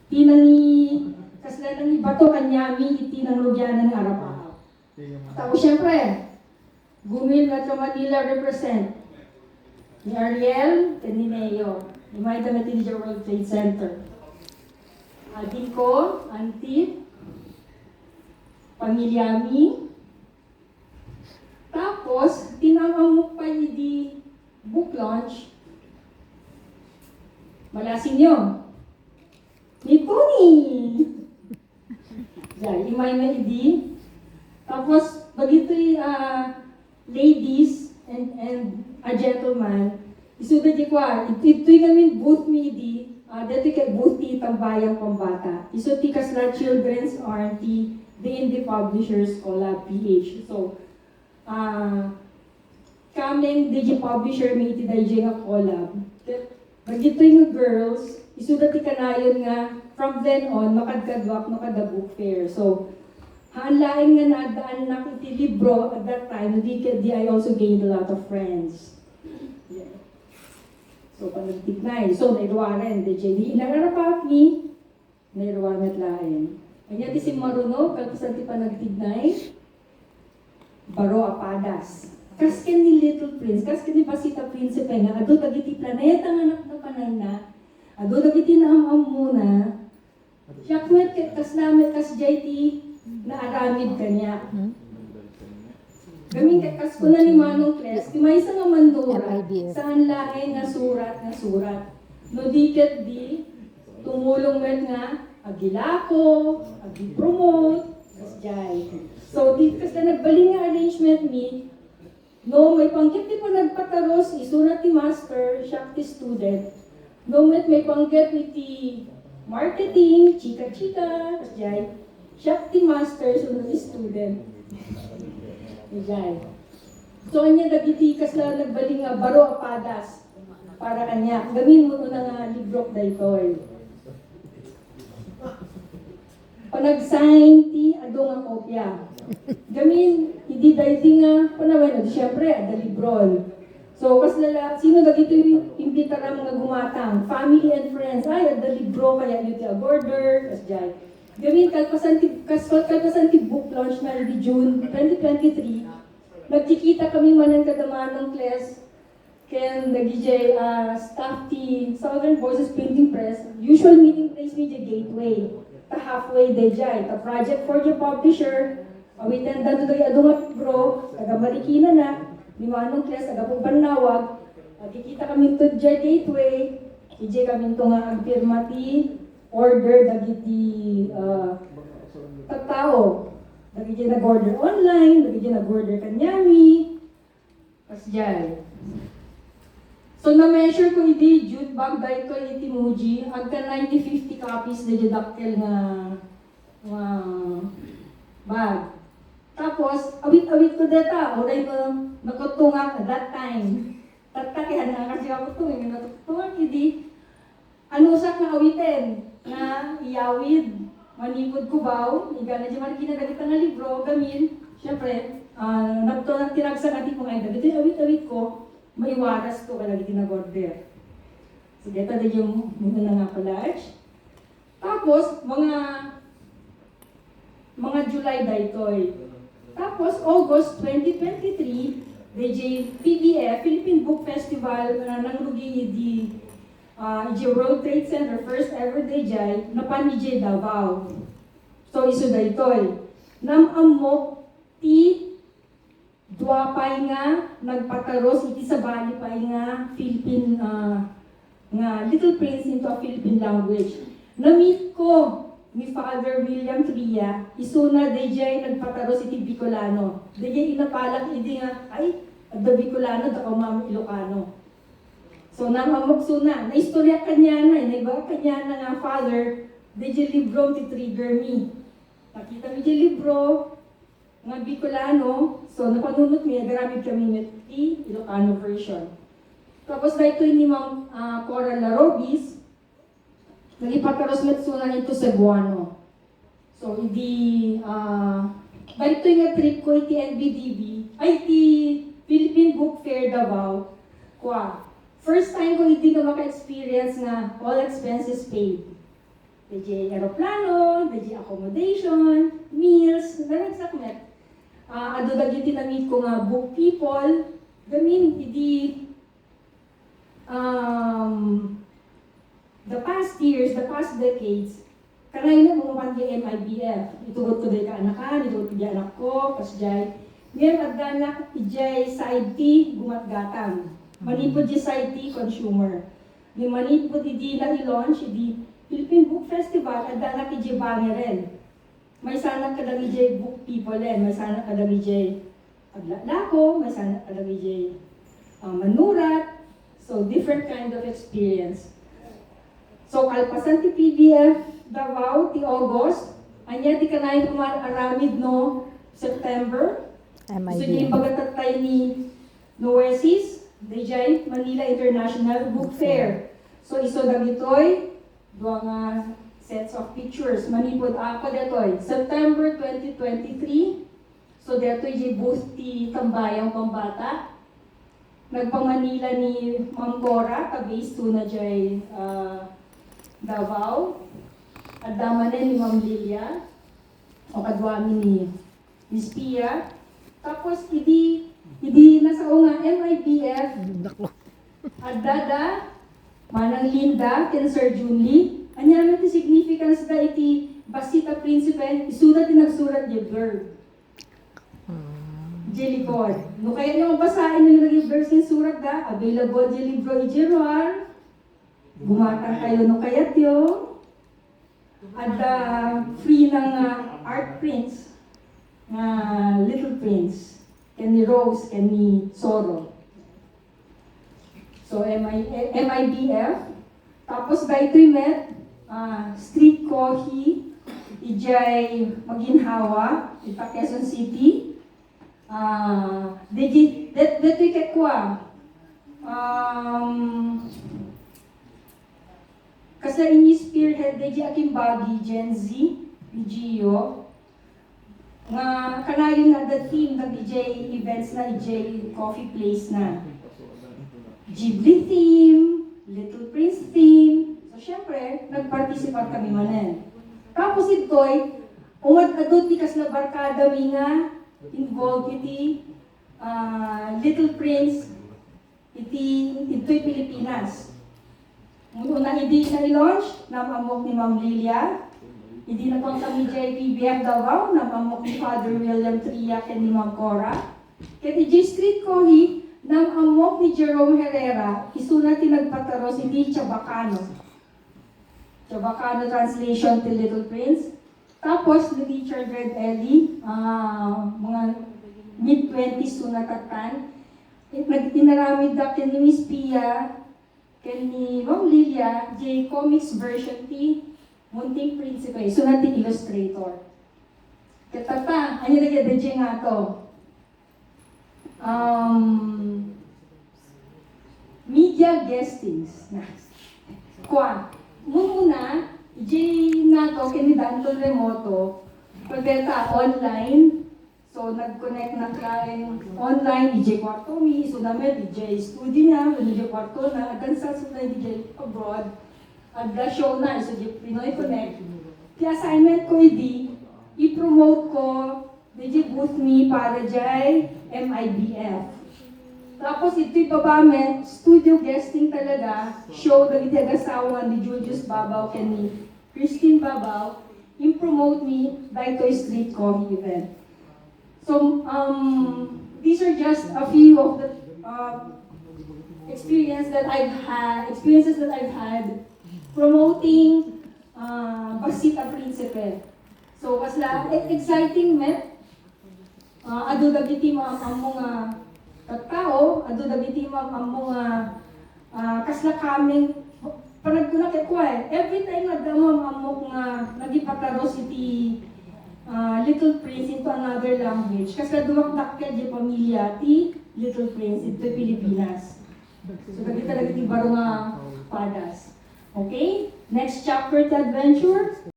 tinang ni kasla ng ibato kanyami iti ng lugyanan ng arapaw. Tapos syempre, Gumil Metro Manila represent ni Ariel at ni Neo, ni Maida Metinja World Trade Center. Adin ko, auntie, pamilyami. Tapos, tinamamok pa di book launch. Malasin nyo. Ni Tony! Yan, imay na idi. Tapos, bagito'y ladies and a gentleman, isuda di kwa, ito'y namin booth mi di, dito kay booth ti Tambayang Pambata. Iso ti kasla Children's RT, the Indie Publishers Collab PH. So, kaming DJ Publisher may iti DJ nga collab. Bagito yung girls, isuda ti kanayon nga, from then on, makadkadwak, makada book fair. So, hanlain nga naadaan na iti libro at that time, di I also gained a lot of friends. Yeah. So, panagtignay. So, nairuwaran, DJ, di inararapat ni, nairuwaran at lain. Kanya ti si Maruno, kalpasan ti panagtignay, Baro Apadas. Kasken ni Little Prince, kasken ni Basita Prinsipe nga, ado dagiti planeta nga anak na panay na, ado dagiti naamam muna, siya kwet kas namin kas JT na aramid kanya. Gaming kas ko na ni Manong Kles, di may isa nga mandura, saan lain nga surat. No diket di, tumulong met nga, agilako, agi-promote, kas jay. So, di kas na nagbaling nga arrangement mi, no, may panggit di pa nagpataros, isunat ti master, siya ti student. No, may panggit iti marketing, chika-chika, jay. Siya ti master, sunat ti student. Jay. So, kanya dagiti kas na nagbaling nga Baro Apadas para kanya. Gamin mo na nga librok daytoy. Panag-sign ti adong nga kopya. Gamin, hindi dahi nga, panawin, siyempre, ada librol. So, sino dagito yung imbitara mga gumatang? Family and friends, ay, ada libro, kaya yun ti agorder, kas jay. Gamin, kalpasan ti book launch na di June 2023, nagkikita kami manan kadamanong class, ken nag-DJ staff ti Southern Voices Printing Press, usual meeting place ni Gateway, ta halfway de jay, ta project for the publisher, awitan dito tayo adungat bro, taga Marikina na, ni Manong Kles, taga Pagbanawag, nakikita kami to dyan Gateway, ije kami to nga agpirma ti order, dagiti tattao, dagiti nag-order online, dagiti nag-order kanyami, kas dyan. So, na-measure ko iti jute bag dahil ko iti Muji, agka 90-50 copies na didaktil nga bag. Tapos, awit-awit ko deta, uray ko nakutungak at that time. Tatakihan na kasi ako tungin, natutungak hindi. Anusak na awitin, na iyawid, manipod kubaw, iga na dyan marikina dagit nga libro, gamin, syempre, nagtunang tinagsan natin kung ay dagit, awit-awit ko, maiwaras ko ka lagi tinag-order. So, deta na yung muna nga collage. Tapos, mga July daytoy. Tapos, August 2023, DJ PBF, Philippine Book Festival, nangrugi di World Trade Center, first ever DJ, napan ni J. Davao. So, iso daytoy. Namamok ti duwapay nga, nagpataros, iti sabali pay nga, Philippine, nga Little Prince into a Philippine language. Na-meet ko ni Father William Tria, isuna DJ nagpataros iti Bicolano. DJ inapalak iti nga, ay, da Bicolano, da Mama Ilocano. So, namamagsuna, na-istorya kanya na, naiba kanya na nga, Father, DJ libro ti trigger me. Nakita mi di libro, nga Bicolano, so napanunot mi, agaramid kami mit ti Ilocano version. Tapos na ito ni Ma'am Cora Larobis, nagipataros met sunan ito Cebuano. So, hindi, balik ito yung trip ko, iti NBDB, ay iti Philippine Book Fair Davao, kwa. First time ko hindi ka maka-experience nga all expenses paid. DJ aeroplano, DJ accommodation, meals, naragsak ado dagi tinamit ko nga book people, gamin, hindi, the past years, the past decades, kanay na mga pandi MIBF, itugod ko day ka anakan, itugod ko day anak ko, pasjay, ngayon agdanak, ijay side T, gumatgatang, manipod di side T, consumer, ni manipod idi na i-launch, idi Philippine Book Festival, agdanak ijay bangeren, may sana kadang ijay book people din, may sana kadang ijay aglalako, may sana kadang ijay manurat, so different kind of experience. So kalpasan ti PBF Davao ti August, anya ti kanay aramid no September. So di pagatatay ni Noesis, dijay Manila International Book Fair. So iso dagitoy duwa nga sets of pictures. Manipod ako detoy. September 2023. So detoy di booth ti Tambayang Pambata. Nagpamanila ni Ma'am Cora, ka-base to na jay Davao. At damanen ni Ma'am Lilia. O kadwami ni Miss Pia. Tapos idi nasa nga MIBF. At Dada, Manang Linda, ken Sir Junli. Anya naman ti significance da iti Basita Principe, isulat ti nagsurat di verb. Jelikod. No kaya nyo basahin nyo yung verse ng surat da, available di libro ijeroar, bumatang kayo no kayat yung, at free ng art prints, Little Prince, ken ni Rose, ken ni Soro. So MIBF, tapos daytoy met, street coffee, ijay Maginhawa, ita Quezon City. Detoy kekwa. Kasi ini spearhead deji akimbagi Gen Z, Gio. Nga kanayon na the theme ng ijay events na ijay coffee place na. Ghibli theme, Little Prince theme. So, syempre, nag-participate kami manen. Tapos ito'y, umad-adot di kas na barkada mi nga, involved iti Little Prince, ito'y Pilipinas. Muna hindi na i-launch, namamok ni Ma'am Lilia, hindi na pang kami JPBF Davao, namamok ni Father William Triac and ni Ma'am Cora. Kaya iti Street Coffee, namamok ni Jerome Herrera, isuna tinagpataros iti Chabacano. Chabacano translation to Little Prince. Tapos, ni Richard Red Ellie, mga mid-20s sunatatan. Inaramid da ken ni Miss Pia, ken ni Ma'am Lilia, J-Comics version ti Munting Prinsipe, sunat ti illustrator. Katata, ano na kaya nga to? Media guestings. Kwa, muna, nato, kinidantol remoto, pagkata online, so nag-connect na kain online, DJ Kwarto mi, so namin, DJ studio na, DJ Kwarto na, agan sa na DJ abroad, agda show na, so Pinoy Connect. Kaya assignment ko i-promote ko, DJ booth mi para jay MIBF. Tapos ito'y babamen, studio guesting talaga, show na itagasawan ni Julius Babaw ken ni Christine Babaw, in-promote me by Toy Street Coffee event. So, these are just a few of the experiences that I've had promoting Basita Principe. So, wasla exciting met, ado dagiti mga tao, ado dagiti mga kasla kaming panagkuna kay kuya. Every time nga damo amok nga nagipataros iti Little Prince into another language. Kasi dumakdak ka di pamilya ti Little Prince into Pilipinas. So dagiti talaga ti baro nga padas. Okay? Next chapter ti adventure.